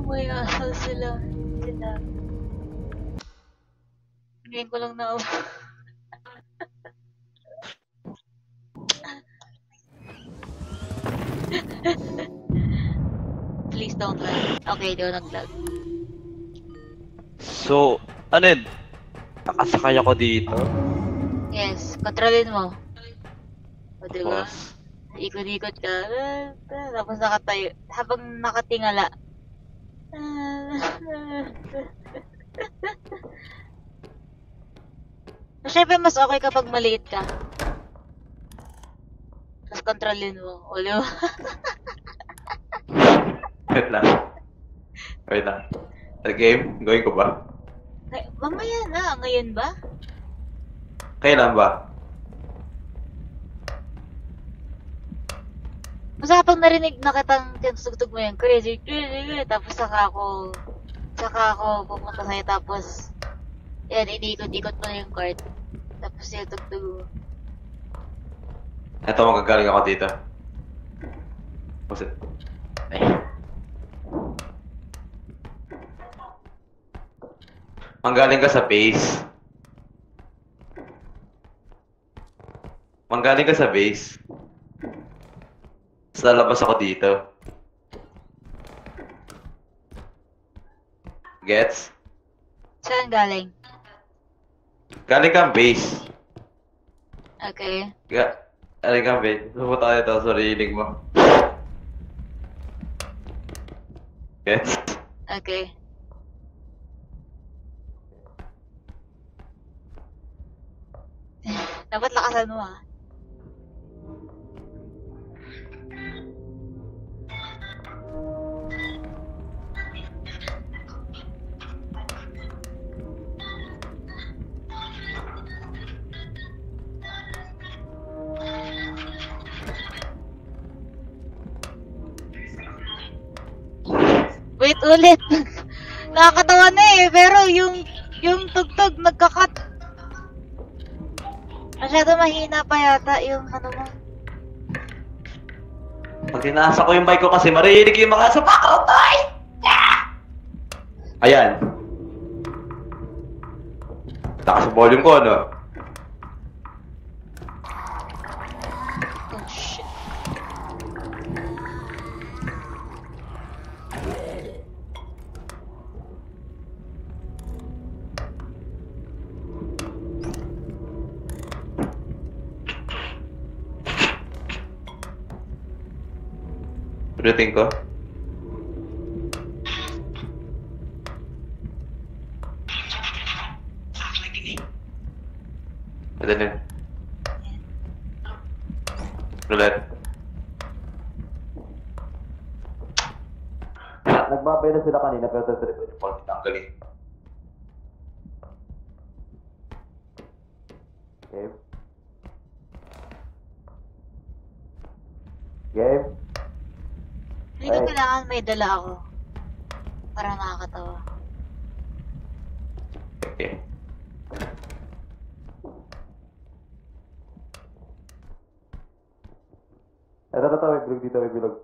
May asal sila. Ngayon ko lang na. Please don't lag. Okay, di ako nag-lag. So, ano yun? Nakasakay ako dito. Yes, kontrolin mo. O, diba? Boss. Ikot-ikot ka. Tapos nakatayo. Habang nakatingala. Siyempre, mas okay kapag maliit ka. Tapos kontrolin mo. O, diba? Wait lang. Wait lang. Sa game, gawin ko ba? Mamaya na. Ngayon ba? Kailan ba? Basta habang narinig na kitang tinutugtog mo yung crazy, tapos saka ako pupunta sa'yo, tapos yan, iniikot-ikot mo na yung cart. Tapos yung tugtog mo. Ito, magagaling ako dito. Pusit. Ay. Manggaling ka sa base. Manggaling ka sa base. Tapos lalabas ako dito. Gets? Saan galing? Galing kang base. Okay. Galing kang base. Sumunta ka dito sa rinig mo. Gets? Okay. Dapat lakasan mo ah. Wait ulit. Nakakatawa na eh, pero yung tugtog nagkakat. Masyado mahina pa yata yung ano mo. Pag tinasa ko yung mic ko kasi marinig yung mga sa background noise! Ayan. Takas ang volume ko, ano? Oh shit. Ulitin ko. Ulitin yun. Ulit. Nagbabay na sila kanina pero tatrip ko yung fault. Ang galing. Okay. Game. Hindi ko kailangan may dala ako. Para nakakatawa. Okay. Ito, may bilog dito, may bilog.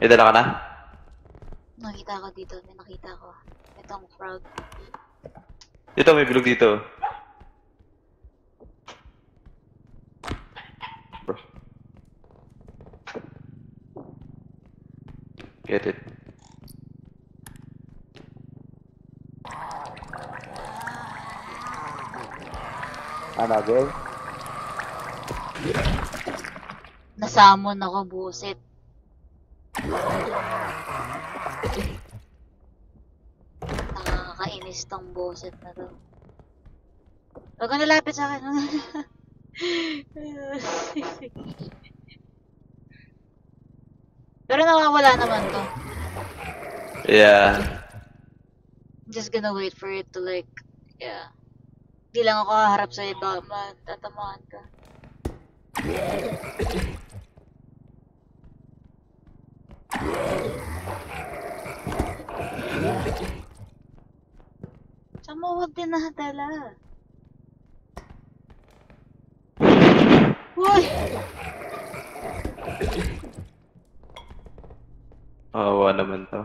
May dala ka na? Nakita ko dito, may nakita ko. Itong frog. Dito, may bilog dito. Bro. Get it. Ano, game? Nasamon ako, buset. Nakakainis tong buset na to. Huwag ka nalapit sa akin. Pero nawawala naman to. Yeah. I'm just gonna wait for it to like, yeah. Di lang ako haharap sa iba, matatamaan ka. Saan mo huwag dinadala. Uy! Awa naman to.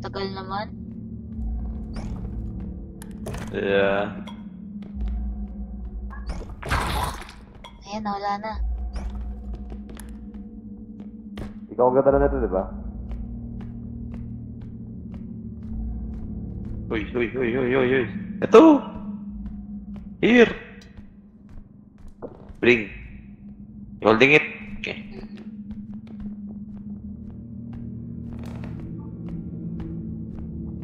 Tagal naman. Yeah. Ayan, wala na. Ikaw ang ganda na ito, di ba? Uy, uy, uy, uy, uy, uy. Ito! Here! Bring. You holding it? Okay.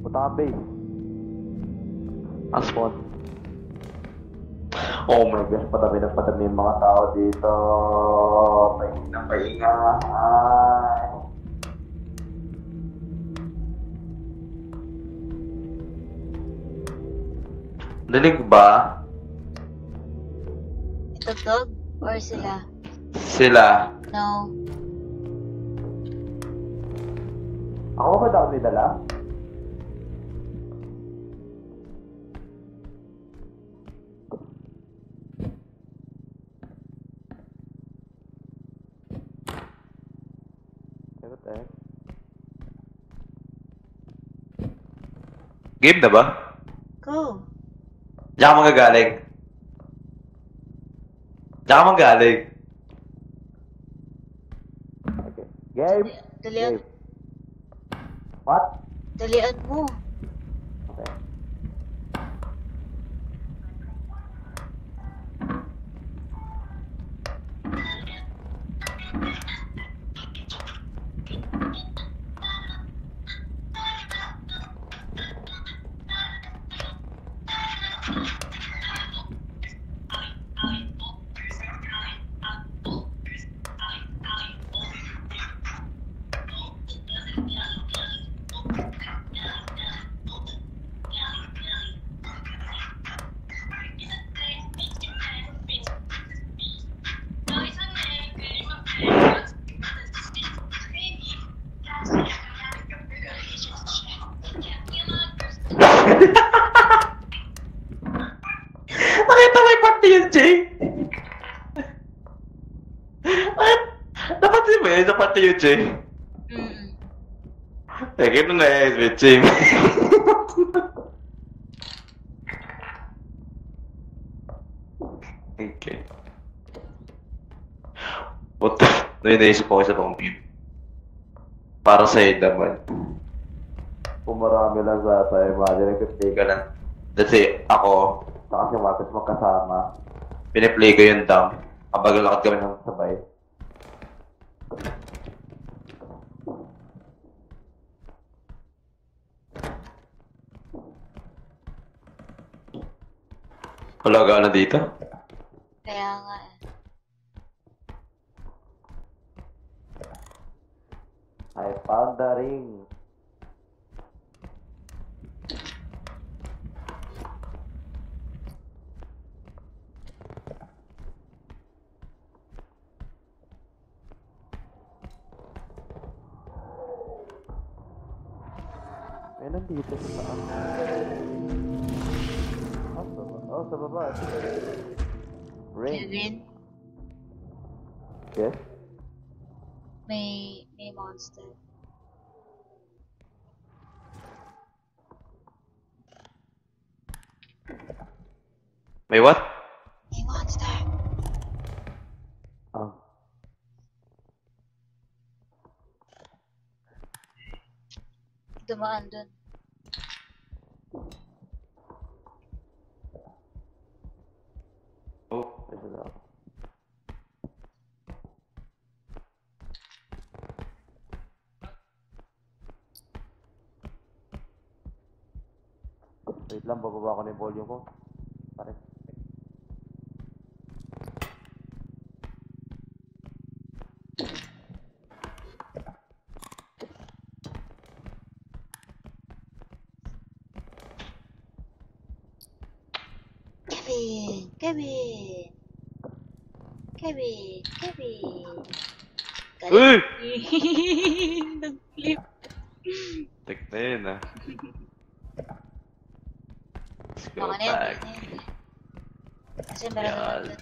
Punta ka base. Ang spawn. Oh my gosh, padami yung mga tao dito. Pahinga, pahinga. Ay. Dinig ba? Itugtog? Or sila? Sila. No. Ako ba daw may dala? Game na ba? Go. Diyan ka magagaling. Diyan ka magagaling. Okay. Game! Dalian. Game. What? Dalian mo. Okay. Nakita mo yung party yun, Jay? Dapat mo yun sa party yun, Jay? Eh, gano'n na eh, with Jay. Okay. What the? Naisip ko sa pang game. Para sa'yo naman. Kung marami lang sa tayo, imagine nag-play ka lang. Let's say, ako, Saka si Matis magkasama. piniplay ko yung dump. Kapag lakad kami ng Sabay. wala ka na dito. Kaya nga eh. I found the ring. May nandito sa taas. Oh, sa baba. Ring. Kevin, Yes? may monster. May what? May monster. Ah. Dumaan dun. Oh, Ito na. Wait lang, bababa ko na yung volume ko. Pare. Kevin! Kevin! Kevin! Kevin! Uy! Nag-flip. Tek na yun ah. Let's go Baka na yan, back. baka na yan. Kasi meron Yan. naman dun.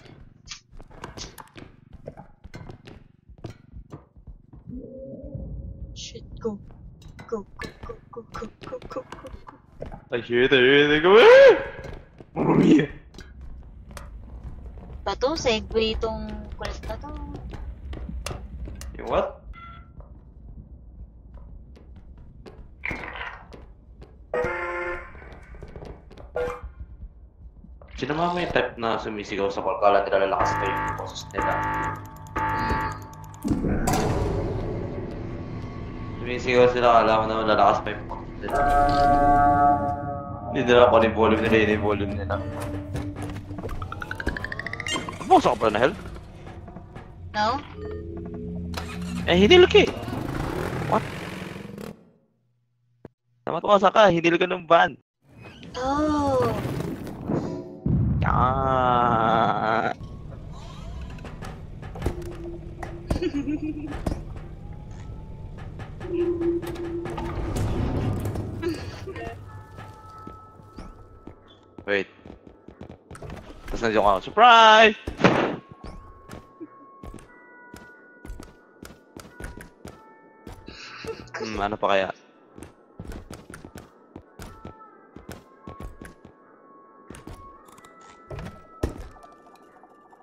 Shit, go. Go, go, go, go, go, go, go, go, go. I hear it, go. Ah! Mamma mia! Ba to? Segway itong kulit na to. Yung what? Sino mga may type na sumisigaw sa kala nila lalakas pa yung boses nila? Sumisigaw sila, kala ko naman lalakas pa yung boses nila. Hindi nila ako yung volume nila, yun yung volume nila. Buksa ka pala na hell? No? Eh, hinil ka eh. What? Namatwasa ka, hinil ka ng van. Oh. Ah. Wait. Tapos nandiyan ako, surprise! Ano pa kaya?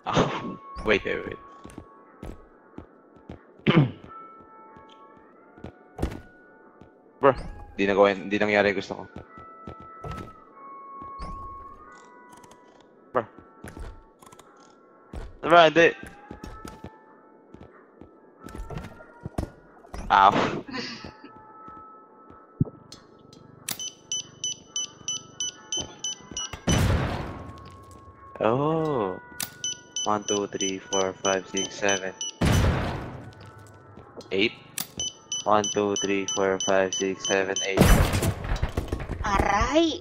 Oh, wait. Bro, hindi nangyari yung gusto ko. Bro. Bro, hindi. Ow. Oh. 1, 2, 3, 4, 5, 6, 7, 8. 1, 2, 3, 4, 5, 6, 7, 8. Aray!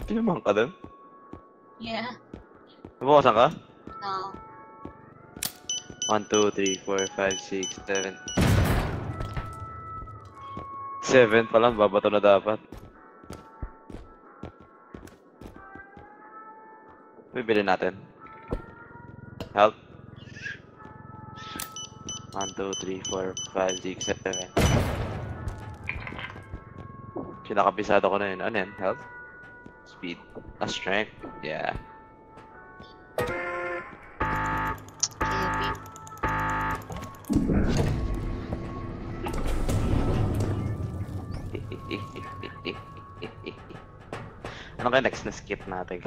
Tinamang ka dun? Yeah. Nabukasan ka? No. 1, 2, 3, 4, 5, 6, 7. 7 pa lang, babato na dapat. Bibili natin. Help. 1, 2, 3, 4, 5, 6, 7. Kinakabisado ko na yun. Ano yan? Health? Speed. Strength. Yeah. Kevin. Ano kaya next na skip natin?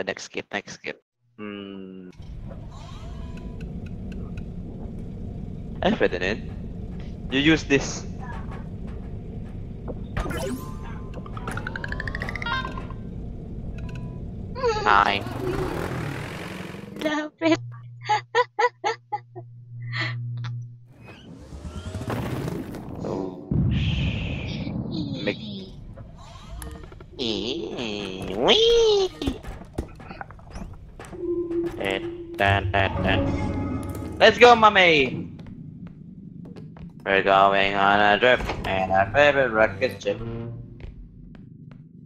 Next skip. Pwede na yun. You use this. Hi. Lapit. Oh. Let's go, mommy! We're going on a trip in our favorite rocket ship.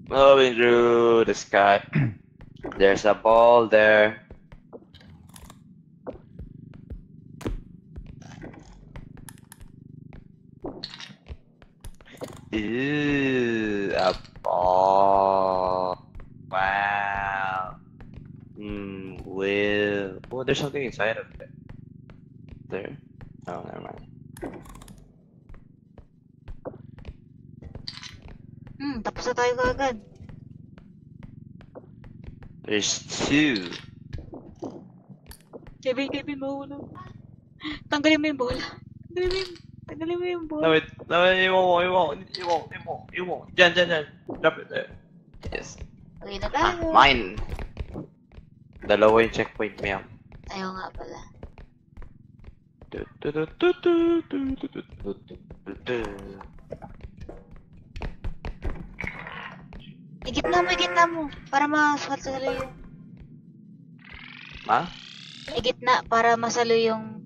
Moving through the sky. There's a ball there. Ew, a ball. Wow. Will. Oh, there's something inside of it. There. Oh, never mind. Tapos na tayo kagad. There's 2. Kevin, mahulog. Tanggalin mo yung bola. Tanggalin mo yung bola. No, wait. No, you won't. Jan. Drop it there. Yes. Okay na tayo. Mine. Dalawa yung checkpoint, ma'am. Ayaw nga pala. Igitna mo. Para masalo yung... Ha? Igitna, para masalo yung...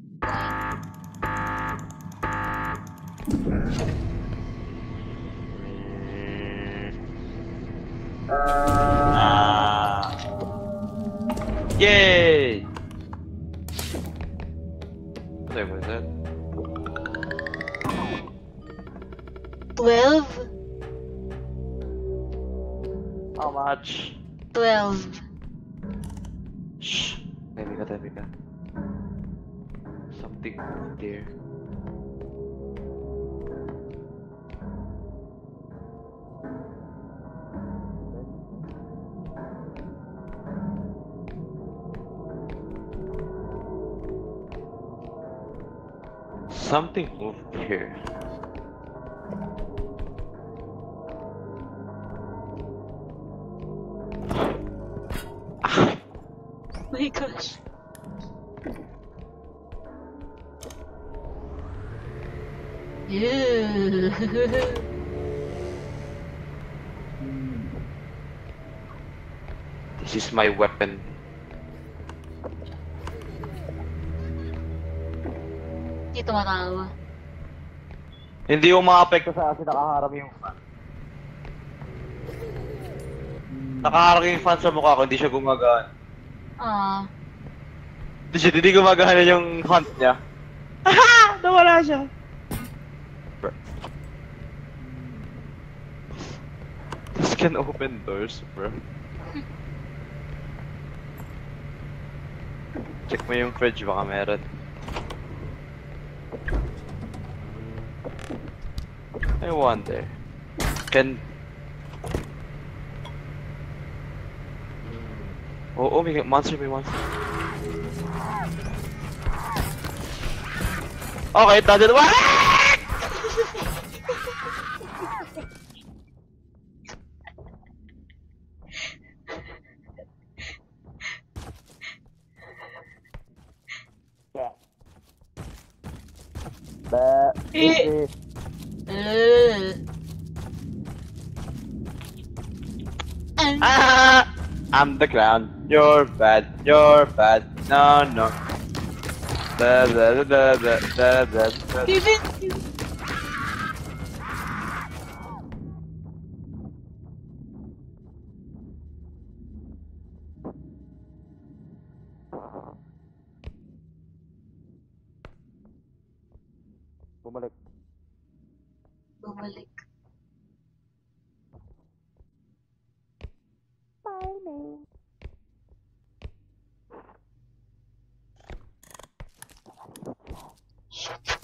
Yay! What was that? 12? How much? 12. Shh. Tabi ka. Something there. Something moved here. Oh my gosh. Ew. This is my weapon. Hindi tumatawa. Hindi yung maapekto sa kasi nakaharap yung fan. Nakaharap yung fan sa mukha ko, hindi siya gumagana. Ah. Hindi gumagana yung hunt niya. Aha! Nawala siya. Bro. This can open doors, bro. Check mo yung fridge, baka meron. I wonder. Can... Oh, may monster. Okay, it doesn't work! Ah! I'm the clown. You're bad. No. Da. Kevin! Bumalik. Bumalik. Shit.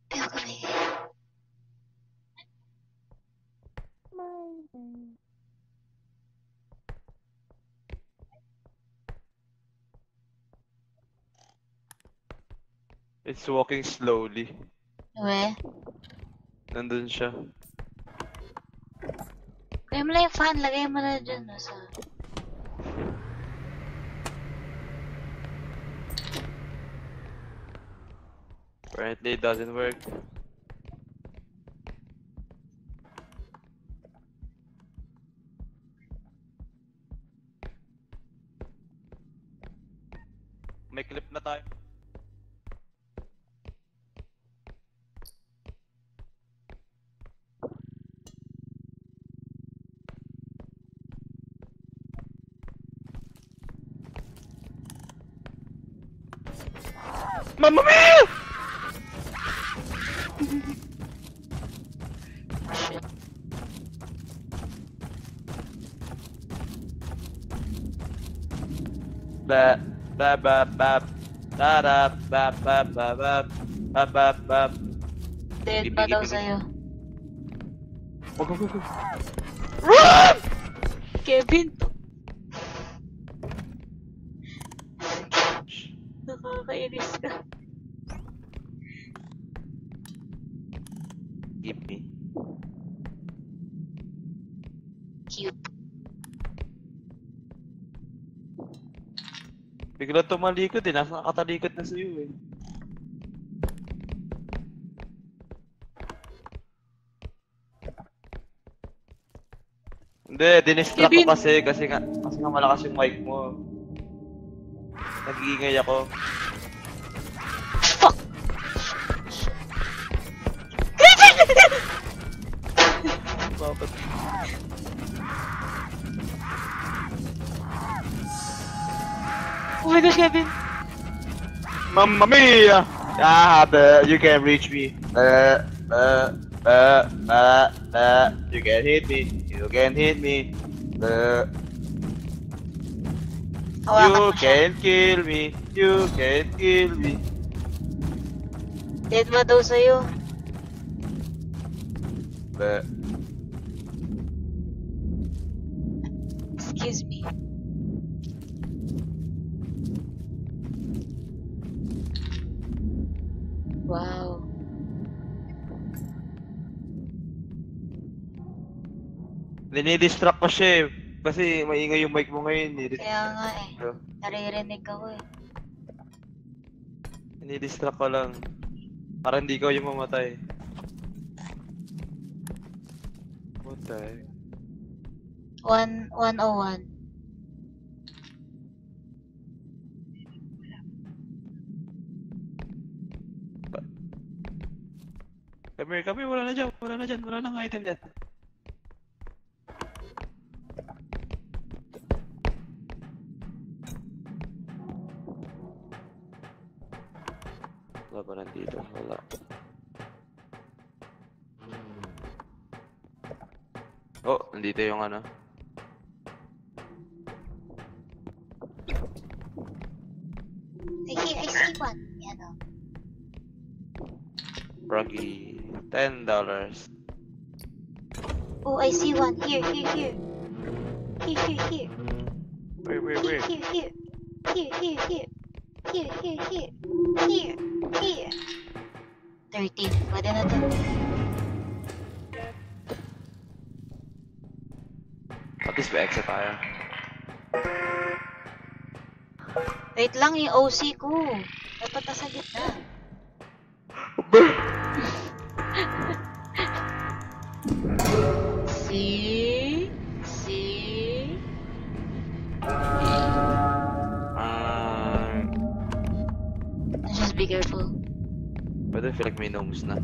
Pero kami. It's walking slowly. We? Nandun siya. Kaya mo lang yung fan, lagay mo na dyan. Sa... Apparently it doesn't work. May clip na tayo. Mamma mia! Dead pa daw sa'yo. Go. Run! Kevin! Nakakainis ka. Give me. Cute. Bigla tumalikod eh. Nasa nakatalikod na sa'yo eh. Hindi, dinistract ko kasi nga malakas yung mic mo. Nag-iingay ako. Fuck! Bakit? Oh my gosh, Kevin! Mamma mia! Ah, but you can reach me. You can hit me. You can hit me. Hawakan You mo siya. can kill me. You can kill me. Dead ba daw sa'yo? Excuse me. Wow. Dinidistract ko siya eh. Kasi maingay yung mic mo ngayon eh. Kaya nga eh. Naririnig ako eh. Dinidistract ko lang. Para hindi ko yung mamatay. What the heck? 101. Come here, wala na dyan, wala nang item dyan. Wala ba nandito? Wala. Oh, nandito yung ano. Here, I see one. Yan o. Froggy. $10. Oh, I see one. Here. Here. Where? Here. Here. 13. Pwede na to. At least may exit tayo. Wait lang, yung OC ko. Dapat nasa gitna. See? Just be careful. But I feel like may gnomes na.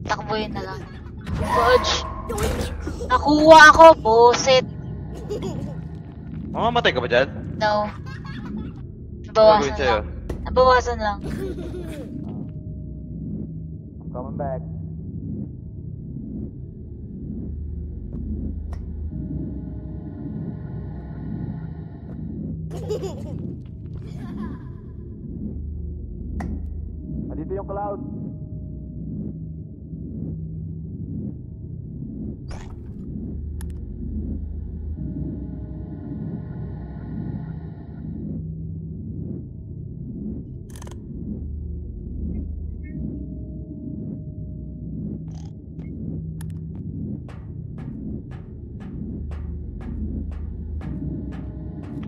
Takbuhin na lang. Fudge! Nakuha ako, boset! Mamamatay ka ba dyan? No. Ano Nabawasan gagawin sa'yo? lang. Nabawasan lang. I'm coming back. Andito yung cloud.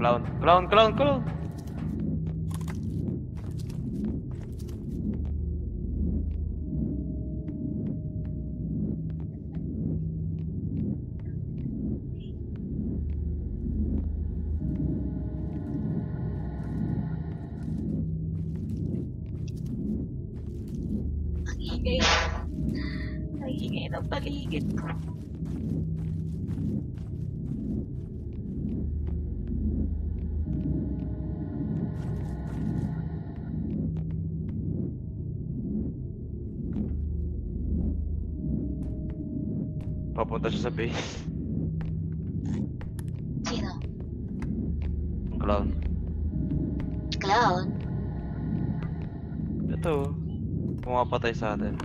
Clown. Ang ingay ng paligid ko. Papunta siya sa base. Sino? Ang clown. Clown? Ito. Pumapatay sa atin.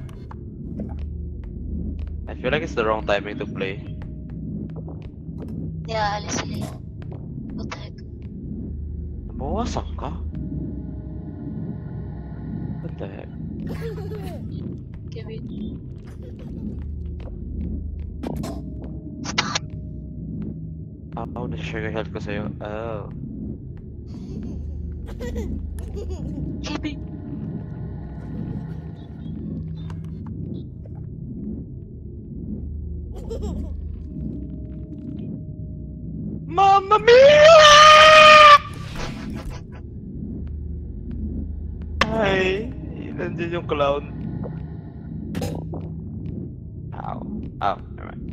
I feel like it's the wrong timing to play. Hindi aalis sila yun. What the heck? Nabawasak ka? What the heck? Kevin. Stop! Oh, nasi-share yung health ko sa'yo. Oh. Kevin! Mamma mia! Ay, nandiyan yung clown. Ow. Ow, alright.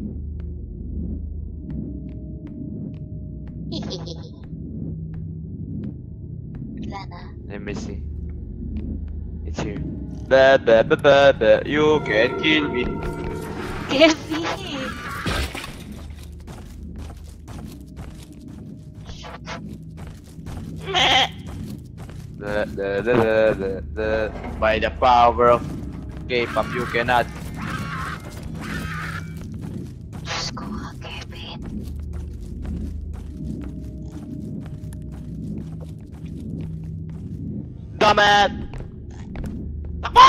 Wala na. Let me see. It's here. Ba ba ba ba ba. You can kill me. Kevin! By the power of K-pop, you cannot. Diyos ko nga, Kevin. Damn it! Takbo!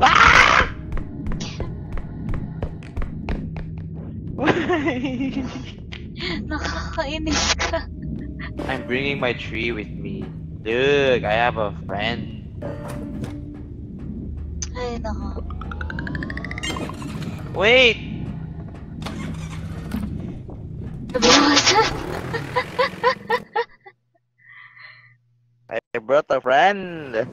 Ah! Nakakainis ka. I'm bringing my tree with me. Look, I have a friend. Ay, nako. Wait! Nabawasan. I brought a friend.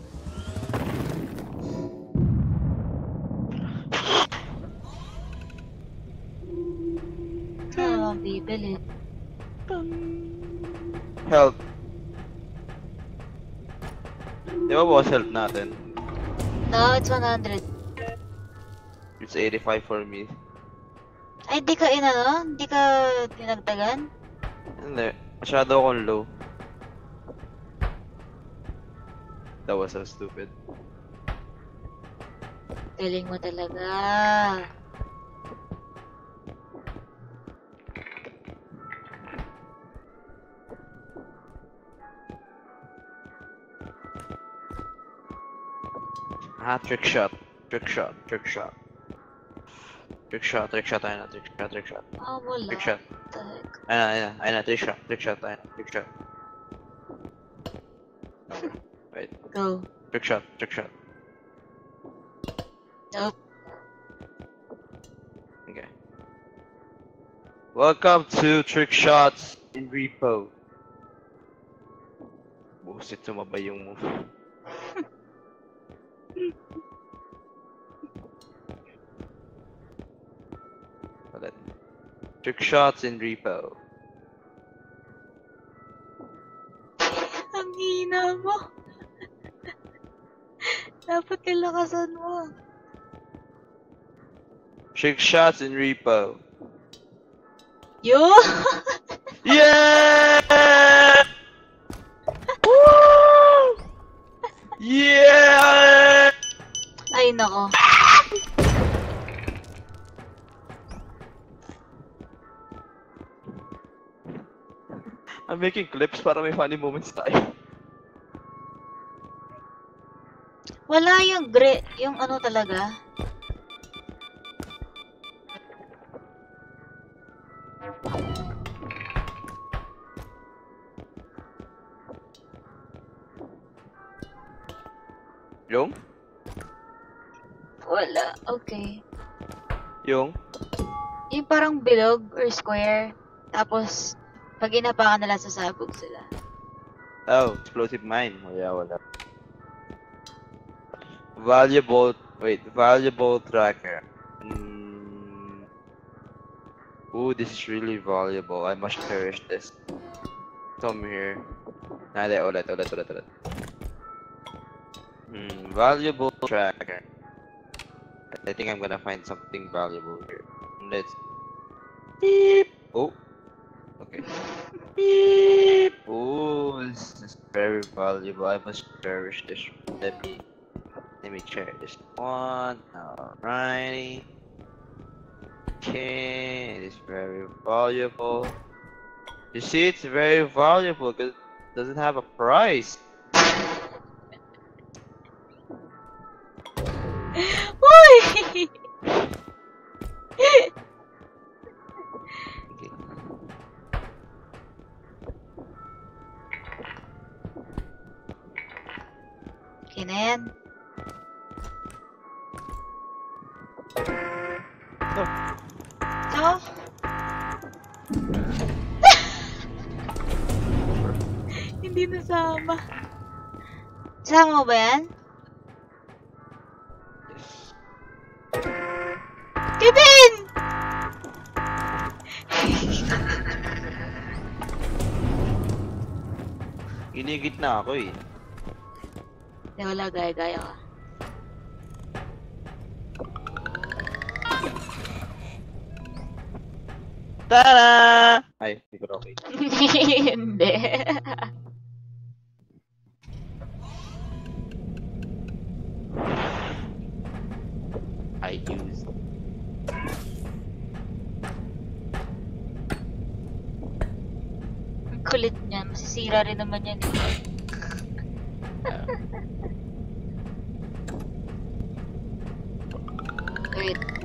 Saan naman bibili? Help. Di ba boss help natin? No, it's 100. It's 85 for me. Ay, di ka inano? Di ka dinagdagan? Hindi. Masyado akong low. That was so stupid. Galing mo talaga. Ah, trick shot. Trick shot. Trick shot. Trick shot. Trick shot. Ayun na. Trick shot. Trick shot. Ah, wala. Trick shot. What the heck? Ayun na. Ayun na. Ayun na. Trick shot. Trick shot. Ayun na. Trick shot. Wait. Go. Trick shot. Trick shot. Nope. Okay. Welcome to Trick Shots in Repo. Busit, sumabay yung move. Ulit. Trick Shots in Repo. Ang hina mo. Dapat kalakasan mo. Trick Shots in Repo. Yo! Yeah! Woo! Yeah! Ay, nako. I'm making clips para may funny moments tayo. Wala yung yung ano talaga. Yung? Wala. Okay. Yung? Yung parang bilog or square. Tapos, pag inapakan nila, sasabog sila. Oh, explosive mine. Oh, yeah, wala. Valuable, wait, valuable tracker. Ooh, this is really valuable. I must cherish this. Come here. Nade, ulit. Valuable tracker. I think I'm gonna find something valuable here. Let's. Beep. Oh. Okay. Beep. Oh, this is very valuable. I must cherish this. Let me cherish this one. Alrighty. Okay, it is very valuable. You see, it's very valuable because it doesn't have a price. Uy! Okay. Yun na yan. No. So? Hindi nasama. Sama mo ba yan? Yes. Kevin! Inigit na ako eh. Hindi, wala. Gaya-gaya ka. Tada! Ay, hindi ko okay. Hindi. I used. Ang kulit niyan. Masisira rin naman yan. Wait.